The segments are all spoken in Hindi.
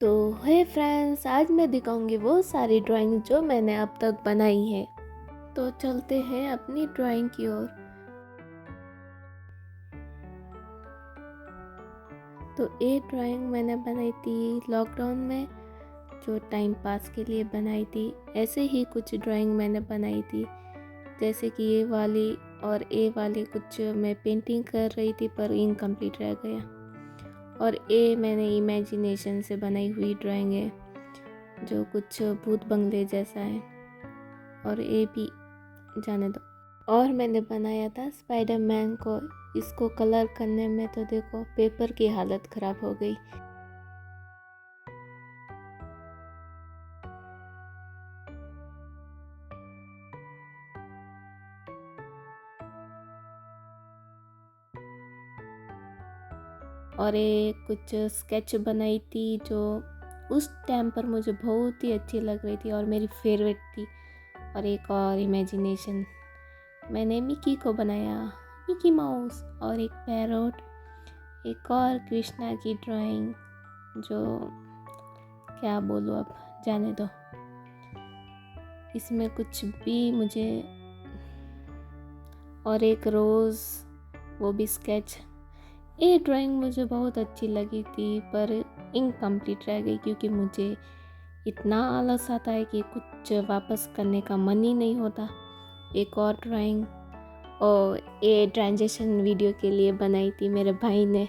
तो हे फ्रेंड्स, आज मैं दिखाऊंगी वो सारी ड्राइंग जो मैंने अब तक बनाई है। तो चलते हैं अपनी ड्राइंग की ओर। तो ये ड्राइंग मैंने बनाई थी लॉकडाउन में, जो टाइम पास के लिए बनाई थी। ऐसे ही कुछ ड्राइंग मैंने बनाई थी, जैसे कि ये वाली और ये वाली कुछ मैं पेंटिंग कर रही थी पर इनकम्प्लीट रह गया। और ये मैंने इमेजिनेशन से बनाई हुई ड्राइंग है, जो कुछ भूत बंगले जैसा है। और ये भी जाने दो। और मैंने बनाया था स्पाइडरमैन को। इसको कलर करने में तो देखो पेपर की हालत ख़राब हो गई। और ये कुछ स्केच बनाई थी जो उस टाइम पर मुझे बहुत ही अच्छी लग रही थी और मेरी फेवरेट थी। और एक और इमेजिनेशन मैंने मिकी को बनाया, मिकी माउस, और एक पैरोट, एक और कृष्णा की ड्राइंग, जो क्या बोलूँ अब, जाने दो। इसमें कुछ भी मुझे, और एक रोज़, वो भी स्केच। ये ड्राइंग मुझे बहुत अच्छी लगी थी पर इनकम्प्लीट रह गई, क्योंकि मुझे इतना आलस आता है कि कुछ वापस करने का मन ही नहीं होता। एक और ड्राइंग, और ये ट्रांजेक्शन वीडियो के लिए बनाई थी मेरे भाई ने,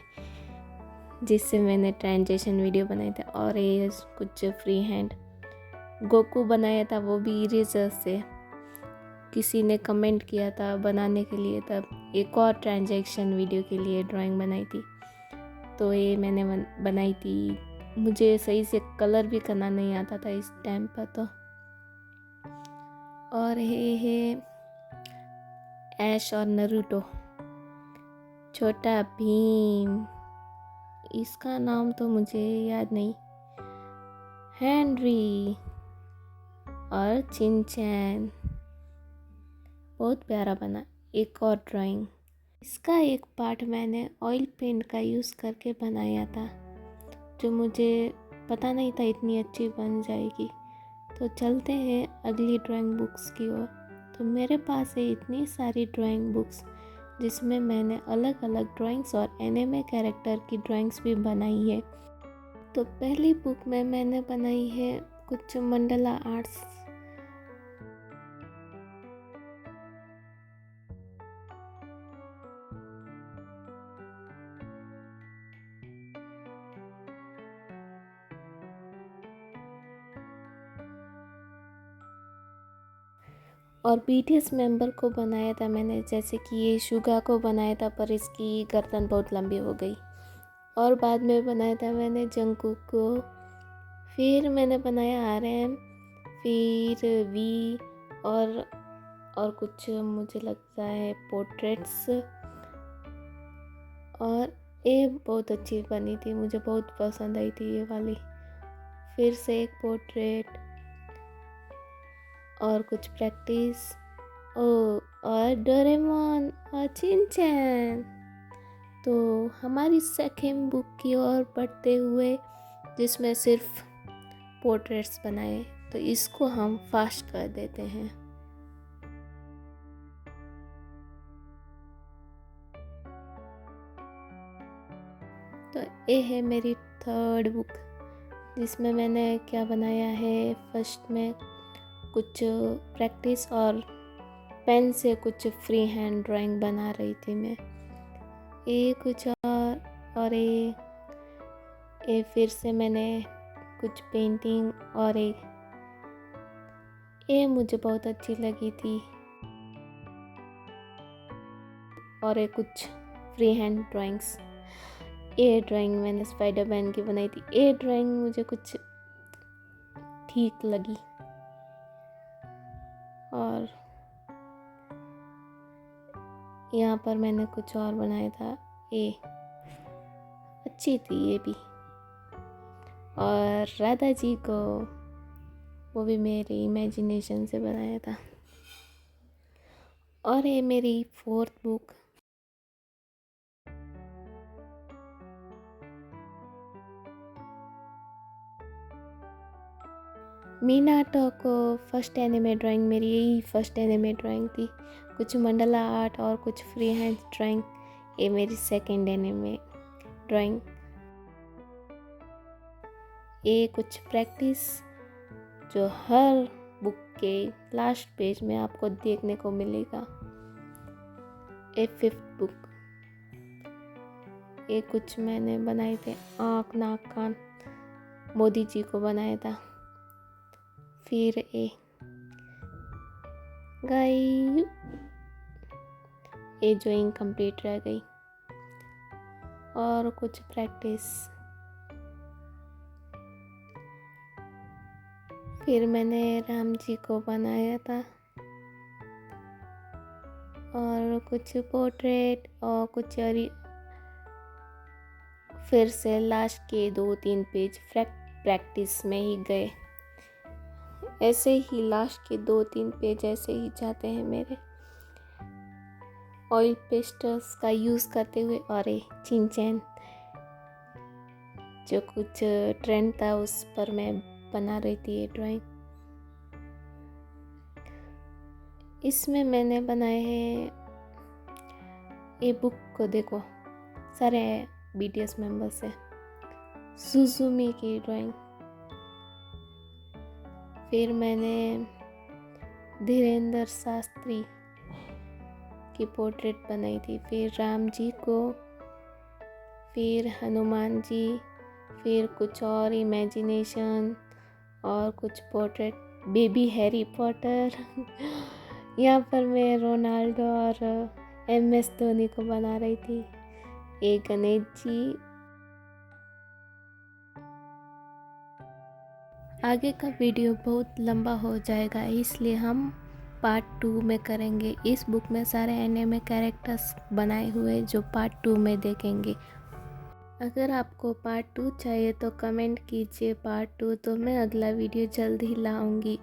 जिससे मैंने ट्रांजेक्शन वीडियो बनाए थे। और ये कुछ फ्री हैंड गोकू बनाया था, वो भी इरेजर से। किसी ने कमेंट किया था बनाने के लिए, तब एक और ट्रांजैक्शन वीडियो के लिए ड्राइंग बनाई थी। तो ये मैंने बनाई थी। मुझे सही से कलर भी करना नहीं आता था इस टाइम पर तो। और ये है ऐश और नरूटो, छोटा भीम, इसका नाम तो मुझे याद नहीं, हेनरी और चिनचैन, बहुत प्यारा बना। एक और ड्राइंग, इसका एक पार्ट मैंने ऑयल पेंट का यूज़ करके बनाया था, जो मुझे पता नहीं था इतनी अच्छी बन जाएगी। तो चलते हैं अगली ड्राइंग बुक्स की ओर। तो मेरे पास है इतनी सारी ड्राइंग बुक्स, जिसमें मैंने अलग अलग ड्राइंग्स और एनिमे कैरेक्टर की ड्राइंग्स भी बनाई है। तो पहली बुक में मैंने बनाई है कुछ मंडला आर्ट्स। और बीटीएस मेंबर को बनाया था मैंने, जैसे कि ये शुगा को बनाया था पर इसकी गर्दन बहुत लंबी हो गई। और बाद में बनाया था मैंने जंगकुक को, फिर मैंने बनाया आरएम, फिर वी, और कुछ मुझे लगता है पोर्ट्रेट्स। और ये बहुत अच्छी बनी थी, मुझे बहुत पसंद आई थी ये वाली। फिर से एक पोर्ट्रेट और कुछ प्रैक्टिस। ओ, और डोरेमोन और चिनचैन। तो हमारी सेकेंड बुक की ओर बढ़ते हुए, जिसमें सिर्फ पोर्ट्रेट्स बनाए, तो इसको हम फास्ट कर देते हैं। तो ये है मेरी थर्ड बुक, जिसमें मैंने क्या बनाया है, फर्स्ट में कुछ प्रैक्टिस और पेन से कुछ फ्री हैंड ड्राइंग बना रही थी मैं। ये कुछ और ये फिर से मैंने कुछ पेंटिंग, और ये मुझे बहुत अच्छी लगी थी। और ये कुछ फ्री हैंड ड्राइंग्स। ये ड्राइंग मैंने स्पाइडरमैन की बनाई थी। ये ड्राइंग मुझे कुछ ठीक लगी। और यहाँ पर मैंने कुछ और बनाया था, ये अच्छी थी ये भी। और राधा जी को, वो भी मेरे इमेजिनेशन से बनाया था। और ये मेरी फोर्थ बुक, मीनाटो को फर्स्ट एनिमे ड्राइंग मेरी यही फर्स्ट एनिमे ड्राइंग थी। कुछ मंडला आर्ट और कुछ फ्री हैंड ड्राइंग, ये मेरी सेकंड एनिमे ड्राइंग। ये कुछ प्रैक्टिस जो हर बुक के लास्ट पेज में आपको देखने को मिलेगा। ए फिफ्थ बुक, ये कुछ मैंने बनाए थे, आँख नाक कान, मोदी जी को बनाया था। फिर ए गई, ये जो इनकम्प्लीट रह गई, और कुछ प्रैक्टिस। फिर मैंने राम जी को बनाया था, और कुछ पोर्ट्रेट और कुछ फिर से लास्ट के 2-3 पेज प्रैक्टिस में ही गए। ऐसे ही लास्ट के 2-3 पेज ऐसे ही जाते हैं मेरे ऑयल पेस्टल्स का यूज़ करते हुए। और ये चिंचैन जो कुछ ट्रेंड था उस पर मैं बना रही थी ये ड्राइंग। इसमें मैंने बनाए हैं, ये बुक को देखो सारे BTS मेंबर्स है, सुजुमी की ड्राइंग। फिर मैंने धीरेन्द्र शास्त्री की पोर्ट्रेट बनाई थी, फिर राम जी को, फिर हनुमान जी, फिर कुछ और इमेजिनेशन और कुछ पोर्ट्रेट, बेबी हैरी पॉटर यहाँ पर मैं रोनाल्डो और MS धोनी को बना रही थी। एक गणेश जी। आगे का वीडियो बहुत लंबा हो जाएगा, इसलिए हम पार्ट 2 में करेंगे। इस बुक में सारे एनिमे कैरेक्टर्स बनाए हुए जो पार्ट 2 में देखेंगे। अगर आपको पार्ट 2 चाहिए तो कमेंट कीजिए पार्ट 2, तो मैं अगला वीडियो जल्द ही लाऊंगी।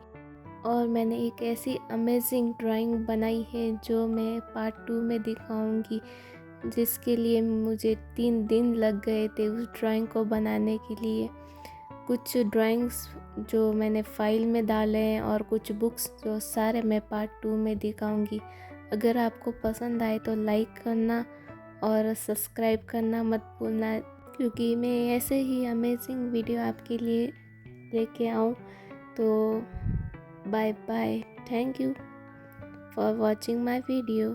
और मैंने एक ऐसी अमेजिंग ड्राइंग बनाई है जो मैं पार्ट 2 में दिखाऊंगी, जिसके लिए मुझे 3 दिन लग गए थे उस ड्राइंग को बनाने के लिए। कुछ ड्राइंग्स जो मैंने फाइल में डाले हैं और कुछ बुक्स जो सारे मैं पार्ट 2 में दिखाऊंगी। अगर आपको पसंद आए तो लाइक करना और सब्सक्राइब करना मत भूलना, क्योंकि मैं ऐसे ही अमेजिंग वीडियो आपके लिए लेके आऊँ। तो bye bye, thank you for watching my video.